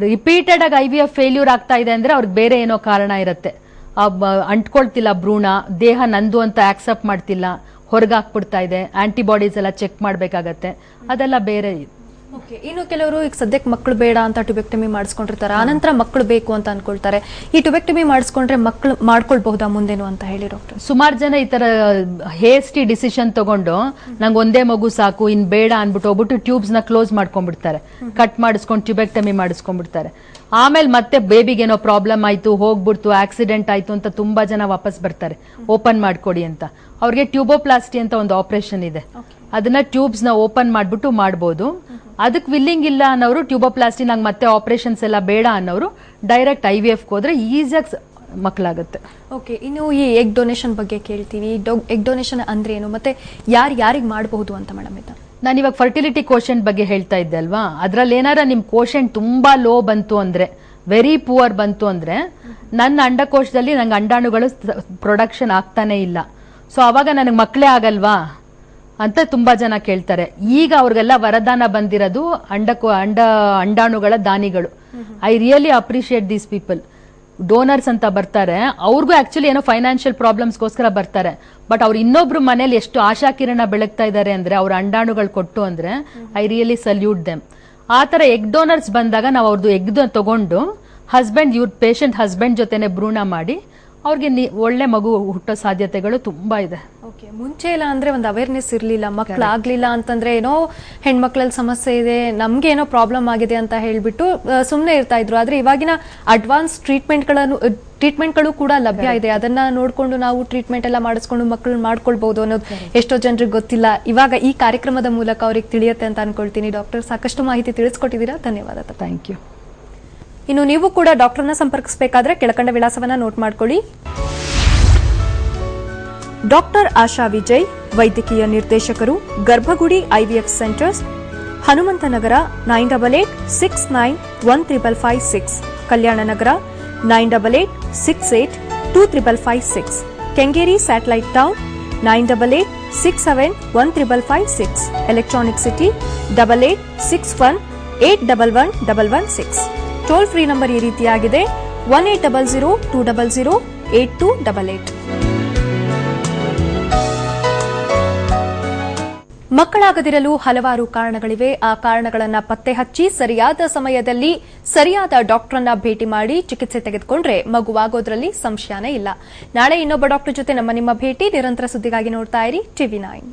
ರಿಪೀಟೆಡ್ ಆಗಿ IVF ಫೇಲ್ಯೂರ್ ಆಗ್ತಾ ಇದೆ ಅಂದ್ರೆ ಅವ್ರಿಗೆ ಬೇರೆ ಏನೋ ಕಾರಣ ಇರುತ್ತೆ. ಅಂಟ್ಕೊಳ್ತಿಲ್ಲ ಭ್ರೂಣ, ದೇಹ ನಂದು ಅಂತ ಆಕ್ಸೆಪ್ಟ್ ಮಾಡ್ತಿಲ್ಲ, ಹೊರಗಾಕ್ಬಿಡ್ತಾ ಇದೆ, ಆಂಟಿಬಾಡೀಸ್ ಎಲ್ಲ ಚೆಕ್ ಮಾಡ್ಬೇಕಾಗತ್ತೆ, ಅದೆಲ್ಲ ಬೇರೆ. ಇನ್ನು ಕೆಲವರು ಈಗ ಸದ್ಯಕ್ಕೆ ಮಕ್ಕಳು ಬೇಡ ಅಂತ ಟ್ಯುಬೆಕ್ಟಮಿ ಮಾಡಿಸ್ಕೊಂಡಿರ್ತಾರೆ, ಆನಂತರ ಮಕ್ಕಳು ಬೇಕು ಅಂತ ಅನ್ಕೊಳ್ತಾರೆ. ಈ ಟ್ಯುಬೆಕ್ಟಮಿ ಮಾಡಿಸ್ಕೊಂಡ್ರೆ ಮಕ್ಕಳು ಮಾಡ್ಕೊಳ್ಬಹುದಾ ಮುಂದೇನು ಅಂತ ಹೇಳಿ ಡಾಕ್ಟರ್? ಸುಮಾರು ಜನ ಈ ತರ ಹೇಸ್ಟಿ ಡಿಸಿಷನ್ ತಗೊಂಡು ನಂಗೆ ಒಂದೇ ಮಗು ಸಾಕು ಇನ್ ಬೇಡ ಅನ್ಬಿಟ್ಟು ಹೋಗ್ಬಿಟ್ಟು ಟ್ಯೂಬ್ಸ್ ನ ಕ್ಲೋಸ್ ಮಾಡ್ಕೊಂಡ್ಬಿಡ್ತಾರೆ, ಕಟ್ ಮಾಡಿಸ್ಕೊಂಡು ಟ್ಯುಬೆಕ್ಟಮಿ ಮಾಡಿಸ್ಕೊಂಡ್ಬಿಡ್ತಾರೆ. ಆಮೇಲೆ ಮತ್ತೆ ಬೇಬಿಗೆ ಏನೋ ಪ್ರಾಬ್ಲಮ್ ಆಯ್ತು, ಹೋಗ್ಬಿಡ್ತು, ಆಕ್ಸಿಡೆಂಟ್ ಆಯ್ತು ಅಂತ ತುಂಬಾ ಜನ ವಾಪಸ್ ಬರ್ತಾರೆ, ಓಪನ್ ಮಾಡ್ಕೊಡಿ ಅಂತ. ಅವ್ರಿಗೆ ಟ್ಯೂಬೋಪ್ಲಾಸ್ಟಿ ಅಂತ ಒಂದು ಆಪರೇಷನ್ ಇದೆ. ಅದನ್ನ ಟ್ಯೂಬ್ಸ್ನ ಓಪನ್ ಮಾಡಿಬಿಟ್ಟು ಮಾಡ್ಬೋದು. ಅದಕ್ಕೆ ವಿಲ್ಲಿಂಗ್ ಇಲ್ಲ ಅನ್ನೋರು ಟ್ಯೂಬೋಪ್ಲಾಸ್ಟಿ ನಂಗೆ ಮತ್ತೆ ಆಪರೇಷನ್ಸ್ ಎಲ್ಲ ಬೇಡ ಅನ್ನೋರು ಡೈರೆಕ್ಟ್ IVFಗೆ ಹೋದ್ರೆ ಈಸಿಯಾಗಿ ಮಕ್ಕಳಾಗುತ್ತೆ. ಓಕೆ, ಇನ್ನು ಈ ಎಗ್ ಡೊನೇಷನ್ ಬಗ್ಗೆ ಕೇಳ್ತೀವಿ. ಎಗ್ ಡೊನೇಷನ್ ಅಂದ್ರೆ ಏನು ಮತ್ತೆ ಯಾರಿಗೆ ಮಾಡಬಹುದು ಅಂತ ಮೇಡಮ್? ನಾನು ಇವಾಗ ಫರ್ಟಿಲಿಟಿ ಕೋಶೆಂಟ್ ಬಗ್ಗೆ ಹೇಳ್ತಾ ಇದ್ದೆ ಅಲ್ವಾ, ಅದ್ರಲ್ಲಿ ಏನಾರ ನಿಮ್ ಕೋಶೆಂಟ್ ತುಂಬಾ ಲೋ ಬಂತು ಅಂದ್ರೆ, ವೆರಿ ಪುವರ್ ಬಂತು ಅಂದ್ರೆ, ನನ್ನ ಅಂಡಕೋಶದಲ್ಲಿ ನಂಗೆ ಅಂಡಾಣುಗಳು ಪ್ರೊಡಕ್ಷನ್ ಆಗ್ತಾನೆ ಇಲ್ಲ, ಸೊ ಅವಾಗ ನನಗೆ ಮಕ್ಕಳೇ ಆಗಲ್ವಾ ಅಂತ ತುಂಬಾ ಜನ ಕೇಳ್ತಾರೆ. ಈಗ ಅವ್ರಿಗೆಲ್ಲ ವರದಾನ ಬಂದಿರೋದು ಅಂಡಾಣುಗಳ ದಾನಿಗಳು. I really appreciate these people. Donors ಅಂತ ಬರ್ತಾರೆ, ಅವ್ರಿಗೂ ಆಕ್ಚುಲಿ ಏನೋ ಫೈನಾನ್ಷಿಯಲ್ ಪ್ರಾಬ್ಲಮ್ಸ್ಗೋಸ್ಕರ ಬರ್ತಾರೆ, ಬಟ್ ಅವ್ರು ಇನ್ನೊಬ್ರು ಮನೇಲಿ ಎಷ್ಟು ಆಶಾಕಿರಣ ಬೆಳಗ್ತಾ ಇದ್ದಾರೆ ಅಂದ್ರೆ, ಅವ್ರ ಅಂಡಾಣುಗಳು ಕೊಟ್ಟು ಅಂದ್ರೆ ಐ ರಿಯಲಿ ಸಲ್ಯೂಟ್ ದೆಮ್. ಆ ತರ ಎಗ್ ಡೋನರ್ಸ್ ಬಂದಾಗ ನಾವು ಅವ್ರದ್ದು ಎಗ್ ತಗೊಂಡು ಇವ್ರ ಪೇಷಂಟ್ ಹಸ್ಬೆಂಡ್ ಜೊತೆನೆ ಭ್ರೂಣ ಮಾಡಿ ಅವ್ರಿಗೆ ಒಳ್ಳೆ ಮಗು ಹುಟ್ಟೋ ಸಾಧ್ಯತೆಗಳು ತುಂಬಾ ಇದೆ. ಓಕೆ, ಮುಂಚೆ ಇಲ್ಲ ಅಂದ್ರೆ ಒಂದು ಅವೇರ್ನೆಸ್ ಇರ್ಲಿಲ್ಲ, ಮಕ್ಕಳಾಗ್ಲಿಲ್ಲ ಅಂತಂದ್ರೆ ಏನೋ ಹೆಣ್ಮಕ್ಳಲ್ಲಿ ಸಮಸ್ಯೆ ಇದೆ, ನಮ್ಗೆ ಏನೋ ಪ್ರಾಬ್ಲಮ್ ಆಗಿದೆ ಅಂತ ಹೇಳ್ಬಿಟ್ಟು ಸುಮ್ನೆ ಇರ್ತಾ ಇದ್ರು. ಆದ್ರೆ ಇವಾಗಿನ ಅಡ್ವಾನ್ಸ್ ಟ್ರೀಟ್ಮೆಂಟ್ಗಳು ಕೂಡ ಲಭ್ಯ ಇದೆ. ಅದನ್ನ ನೋಡ್ಕೊಂಡು ನಾವು ಟ್ರೀಟ್ಮೆಂಟ್ ಎಲ್ಲ ಮಾಡಿಸ್ಕೊಂಡು ಮಕ್ಕಳನ್ನ ಮಾಡ್ಕೊಳ್ಬಹುದು ಅನ್ನೋದು ಎಷ್ಟೋ ಜನರಿಗೆ ಗೊತ್ತಿಲ್ಲ. ಇವಾಗ ಈ ಕಾರ್ಯಕ್ರಮದ ಮೂಲಕ ಅವ್ರಿಗೆ ತಿಳಿಯುತ್ತೆ ಅಂತ ಅನ್ಕೊಳ್ತೀನಿ. ಡಾಕ್ಟರ್, ಸಾಕಷ್ಟು ಮಾಹಿತಿ ತಿಳಿಸ್ಕೊಟ್ಟಿದ್ದೀರಾ, ಧನ್ಯವಾದ. Thank you. ಇನ್ನು ನೀವು ಕೂಡ ಡಾಕ್ಟರ್ನ ಸಂಪರ್ಕಿಸಬೇಕಾದ್ರೆ ಕೆಳಕಂಡ ವಿಳಾಸವನ್ನ ನೋಟ್ ಮಾಡ್ಕೊಳ್ಳಿ. ಡಾಕ್ಟರ್ ಆಶಾ ವಿಜಯ್, ವೈದ್ಯಕೀಯ ನಿರ್ದೇಶಕರು, Garbhagudi IVF centres, Hanumanthanagar 9886915556, Kalyan Nagar 9886825556, Kengeri satellite town 9886715556, electronic city 8861811116. Toll free number ಈ ರೀತಿಯಾಗಿದೆ 1800200288. ಮಕ್ಕಳಾಗದಿರಲು ಹಲವಾರು ಕಾರಣಗಳಿವೆ. ಆ ಕಾರಣಗಳನ್ನು ಪತ್ತೆ ಹಚ್ಚಿ ಸರಿಯಾದ ಸಮಯದಲ್ಲಿ ಸರಿಯಾದ ಡಾಕ್ಟರ್ನ ಭೇಟಿ ಮಾಡಿ ಚಿಕಿತ್ಸೆ ತೆಗೆದುಕೊಂಡ್ರೆ ಮಗುವಾಗೋದ್ರಲ್ಲಿ ಸಂಶಯನೇ ಇಲ್ಲ. ನಾಳೆ ಇನ್ನೊಬ್ಬ ಡಾಕ್ಟರ್ ಜೊತೆ ನಿಮ್ಮ ಭೇಟಿ. ನಿರಂತರ ಸುದ್ದಿಗಾಗಿ ನೋಡ್ತಾ ಇರಿ TV9.